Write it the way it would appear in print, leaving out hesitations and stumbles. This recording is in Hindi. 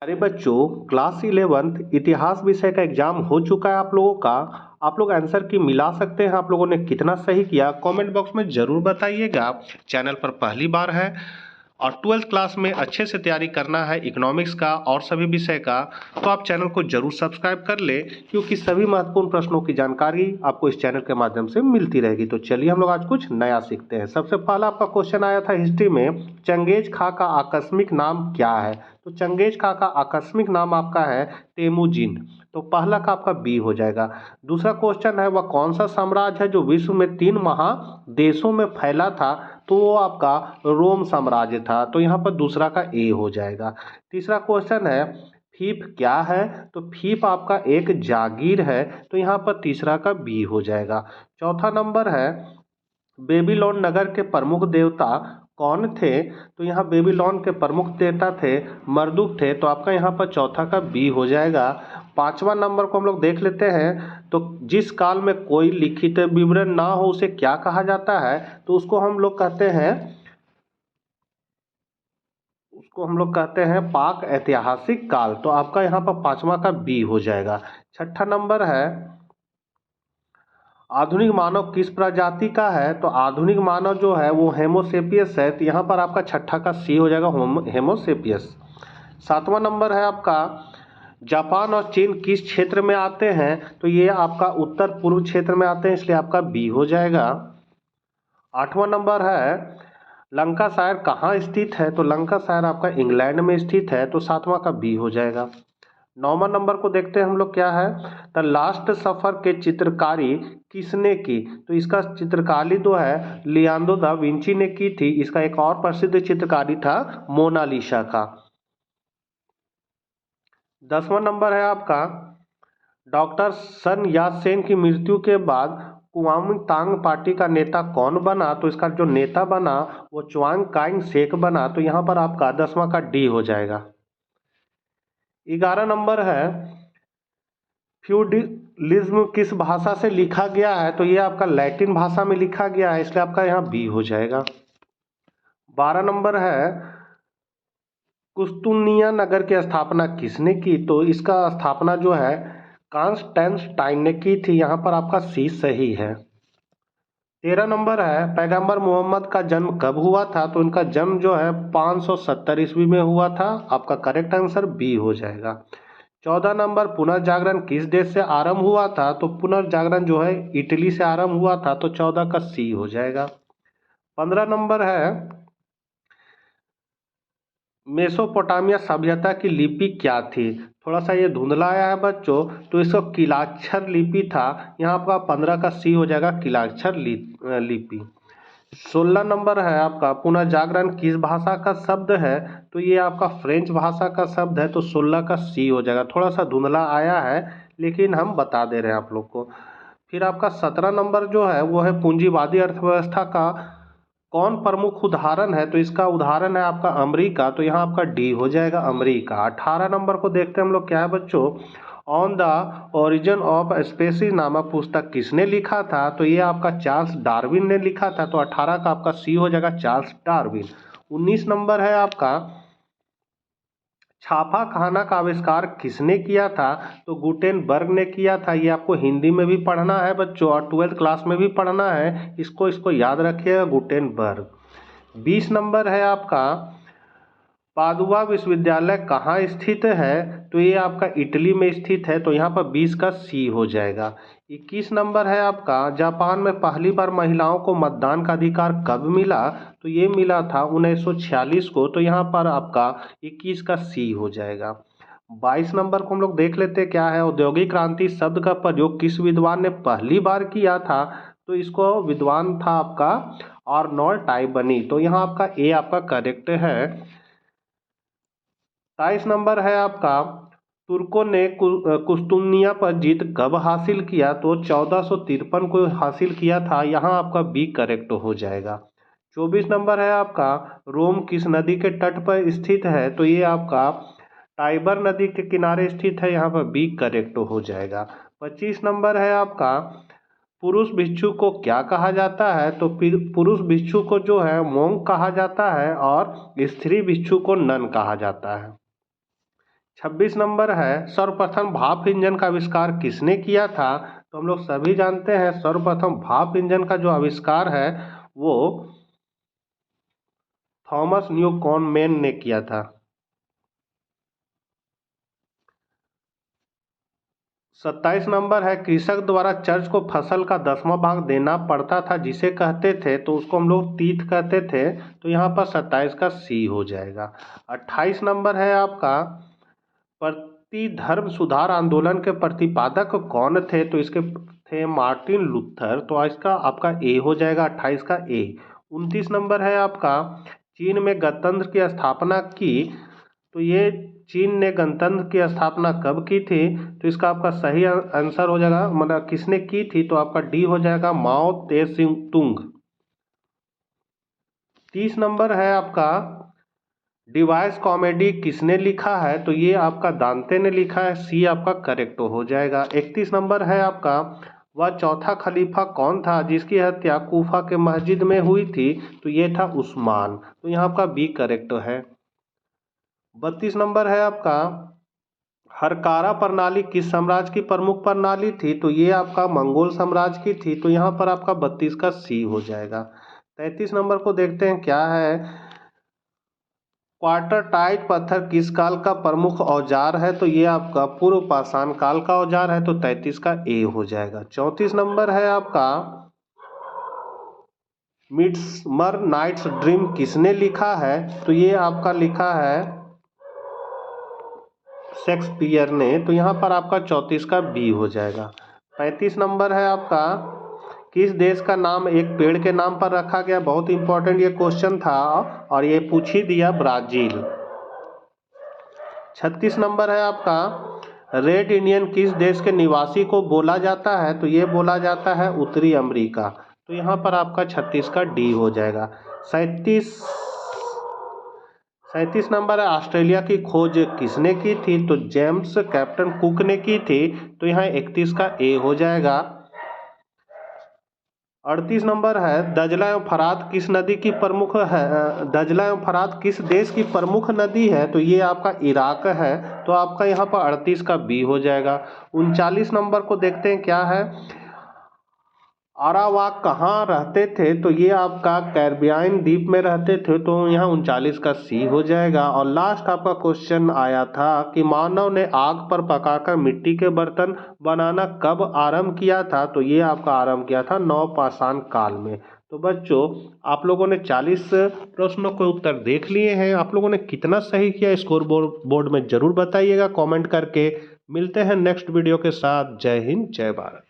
अरे बच्चों, क्लास 11th इतिहास विषय का एग्जाम हो चुका है आप लोगों का। आप लोग आंसर की मिला सकते हैं। आप लोगों ने कितना सही किया कमेंट बॉक्स में ज़रूर बताइएगा। चैनल पर पहली बार है और 12th क्लास में अच्छे से तैयारी करना है इकोनॉमिक्स का और सभी विषय का, तो आप चैनल को जरूर सब्सक्राइब कर ले, क्योंकि सभी महत्वपूर्ण प्रश्नों की जानकारी आपको इस चैनल के माध्यम से मिलती रहेगी। तो चलिए हम लोग आज कुछ नया सीखते हैं। सबसे पहला आपका क्वेश्चन आया था हिस्ट्री में, चंगेज खां का आकस्मिक नाम क्या है। तो चंगेज खां का आकस्मिक नाम आपका है तेमुजिन। तो पहला का आपका बी हो जाएगा। दूसरा क्वेश्चन है, वह कौन सा साम्राज्य है जो विश्व में 3 महादेशों में फैला था। तो वो आपका रोम साम्राज्य था। तो यहाँ पर दूसरा का ए हो जाएगा। तीसरा क्वेश्चन है, फीफ क्या है। तो फीफ आपका एक जागीर है। तो यहाँ पर तीसरा का बी हो जाएगा। चौथा नंबर है, बेबीलोन नगर के प्रमुख देवता कौन थे। तो यहाँ बेबीलोन के प्रमुख देवता थे मर्दुक थे। तो आपका यहाँ पर चौथा का बी हो जाएगा। पांचवा नंबर को हम लोग देख लेते हैं। तो जिस काल में कोई लिखित विवरण ना हो उसे क्या कहा जाता है। तो उसको हम लोग कहते हैं पाक ऐतिहासिक काल। तो आपका यहाँ पर पांचवा का बी हो जाएगा। छठा नंबर है, आधुनिक मानव किस प्रजाति का है। तो आधुनिक मानव जो है वो हेमोसेपियस है। तो यहाँ पर आपका छठा का सी हो जाएगा, हेमोसेपियस। सातवां नंबर है आपका, जापान और चीन किस क्षेत्र में आते हैं। तो ये आपका उत्तर पूर्व क्षेत्र में आते हैं, इसलिए आपका बी हो जाएगा। आठवां नंबर है, लंकाशायर कहाँ स्थित है। तो लंकाशायर आपका इंग्लैंड में स्थित है। तो सातवां का बी हो जाएगा। नौवां नंबर को देखते हैं हम लोग क्या है, द लास्ट सफर के चित्रकारी किसने की। तो इसका चित्रकारी जो है लियोनार्डो दा विंची ने की थी। इसका एक और प्रसिद्ध चित्रकारी था मोनालिसा का। 10वां नंबर है आपका, डॉक्टर सन यात सेन की मृत्यु के बाद कुओमिंतांग पार्टी का नेता कौन बना। तो इसका जो नेता बना वो च्वांग काइंग शेक बना। तो यहाँ पर आपका 10वां का डी हो जाएगा। 11 नंबर है, फ्यूडलिज्म किस भाषा से लिखा गया है। तो ये आपका लैटिन भाषा में लिखा गया है, इसलिए आपका यहाँ बी हो जाएगा। 12 नंबर है, कुस्तुनिया नगर की स्थापना किसने की। तो इसका स्थापना जो है कॉन्स्टेंटाइन ने की थी। यहाँ पर आपका सी सही है। 13 नंबर है, पैगंबर मोहम्मद का जन्म कब हुआ था। तो इनका जन्म जो है 570 ईस्वी में हुआ था। आपका करेक्ट आंसर बी हो जाएगा। 14 नंबर, पुनर्जागरण किस देश से आरंभ हुआ था। तो पुनर्जागरण जो है इटली से आरंभ हुआ था। तो 14 का सी हो जाएगा। 15 नंबर है, मेसोपोटामिया सभ्यता की लिपि क्या थी। थोड़ा सा ये धुंधला आया है बच्चों, तो इसको किलाक्षर लिपि था। यहाँ आपका 15 का सी हो जाएगा, किलाक्षर लिपि। 16 नंबर है आपका, पुनर्जागरण किस भाषा का शब्द है। तो ये आपका फ्रेंच भाषा का शब्द है। तो 16 का सी हो जाएगा। थोड़ा सा धुंधला आया है लेकिन हम बता दे रहे हैं आप लोग को। फिर आपका 17 नंबर जो है वो है, पूंजीवादी अर्थव्यवस्था का कौन प्रमुख उदाहरण है। तो इसका उदाहरण है आपका अमेरिका। तो यहाँ आपका डी हो जाएगा, अमेरिका। 18 नंबर को देखते हैं हम लोग क्या है बच्चों, on the origin of species नामक पुस्तक किसने लिखा था। तो ये आपका चार्ल्स डार्विन ने लिखा था। तो 18 का आपका सी हो जाएगा, चार्ल्स डार्विन। 19 नंबर है आपका, छापा खाना का आविष्कार किसने किया था। तो गुटेनबर्ग ने किया था। ये आपको हिंदी में भी पढ़ना है बच्चों और 12th क्लास में भी पढ़ना है। इसको याद रखिएगा, गुटेनबर्ग। 20 नंबर है आपका, पादुआ विश्वविद्यालय कहाँ स्थित है। तो ये आपका इटली में स्थित है। तो यहाँ पर 20 का सी हो जाएगा। 21 नंबर है आपका, जापान में पहली बार महिलाओं को मतदान का अधिकार कब मिला। तो ये मिला था 1946 को। तो यहाँ पर आपका 21 का सी हो जाएगा। 22 नंबर को हम लोग देख लेते हैं क्या है, औद्योगिक क्रांति शब्द का प्रयोग किस विद्वान ने पहली बार किया था। तो इसको विद्वान था आपका आर्नोल्ड टाइबनी। तो यहाँ आपका ए आपका करेक्ट है। 23 नंबर है आपका, तुर्कों ने कुस्तुनिया पर जीत कब हासिल किया। तो 1453 को हासिल किया था। यहाँ आपका बी करेक्ट हो जाएगा। 24 नंबर है आपका, रोम किस नदी के तट पर स्थित है। तो ये आपका टाइबर नदी के किनारे स्थित है। यहाँ पर बी करेक्ट हो जाएगा। 25 नंबर है आपका, पुरुष भिक्षु को क्या कहा जाता है। तो पुरुष भिक्षु को जो है मोंग कहा जाता है और स्त्री भिक्षु को नन कहा जाता है। 26 नंबर है सर्वप्रथम भाप इंजन का आविष्कार किसने किया था। तो हम लोग सभी जानते हैं सर्वप्रथम भाप इंजन का जो आविष्कार है वो थॉमस न्यूकोमेन ने किया था। 27 नंबर है कृषक द्वारा चर्च को फसल का 10वां भाग देना पड़ता था जिसे कहते थे, तो उसको हम लोग तीथ कहते थे। तो यहाँ पर 27 का सी हो जाएगा। 28 नंबर है आपका प्रतिधर्म सुधार आंदोलन के प्रतिपादक कौन थे। तो इसके थे मार्टिन लूथर। तो इसका आपका ए हो जाएगा, 28 का ए। 29 नंबर है आपका चीन में गणतंत्र की स्थापना की। तो ये चीन ने गणतंत्र की स्थापना कब की थी। तो इसका आपका सही आंसर हो जाएगा, मतलब किसने की थी, तो आपका डी हो जाएगा माओ त्से तुंग। 30 नंबर है आपका डिवाइस कॉमेडी किसने लिखा है। तो ये आपका दांते ने लिखा है, सी आपका करेक्ट हो जाएगा। 31 नंबर है आपका वह चौथा खलीफा कौन था जिसकी हत्या कूफा के मस्जिद में हुई थी। तो ये था उस्मान। तो यहाँ आपका बी करेक्ट है। 32 नंबर है आपका हरकारा प्रणाली किस साम्राज्य की प्रमुख प्रणाली थी। तो ये आपका मंगोल साम्राज्य की थी। तो यहाँ पर आपका 32 का सी हो जाएगा। 33 नंबर को देखते हैं क्या है। क्वार्टर टाइट पत्थर किस काल का प्रमुख औजार है। तो ये आपका पूर्व पाषाण काल का औजार है। तो 33 का ए हो जाएगा। 34 नंबर है आपका मिडसमर नाइट्स ड्रीम किसने लिखा है। तो ये आपका लिखा है शेक्सपियर ने। तो यहाँ पर आपका 34 का बी हो जाएगा। 35 नंबर है आपका किस देश का नाम एक पेड़ के नाम पर रखा गया। बहुत इंपॉर्टेंट ये क्वेश्चन था और ये पूछ ही दिया, ब्राजील। 36 नंबर है आपका रेड इंडियन किस देश के निवासी को बोला जाता है। तो ये बोला जाता है उत्तरी अमेरिका। तो यहाँ पर आपका 36 का डी हो जाएगा। 37 नंबर है ऑस्ट्रेलिया की खोज किसने की थी। तो जेम्स कैप्टन कुक ने की थी। तो यहाँ 31 का ए हो जाएगा। 38 नंबर है दजला एवं फरात किस नदी की प्रमुख है। दजला एवं फरात किस देश की प्रमुख नदी है। तो ये आपका इराक है। तो आपका यहाँ पर 38 का बी हो जाएगा। 39 नंबर को देखते हैं क्या है। अरावाक कहाँ रहते थे। तो ये आपका कैरिबियन द्वीप में रहते थे। तो यहाँ 39 का सी हो जाएगा। और लास्ट आपका क्वेश्चन आया था कि मानव ने आग पर पकाकर मिट्टी के बर्तन बनाना कब आरंभ किया था। तो ये आपका आरंभ किया था नवपाषाण काल में। तो बच्चों आप लोगों ने 40 प्रश्नों के उत्तर देख लिए हैं। आप लोगों ने कितना सही किया स्कोर बोर्ड में जरूर बताइएगा कमेंट करके। मिलते हैं नेक्स्ट वीडियो के साथ। जय हिंद, जय भारत।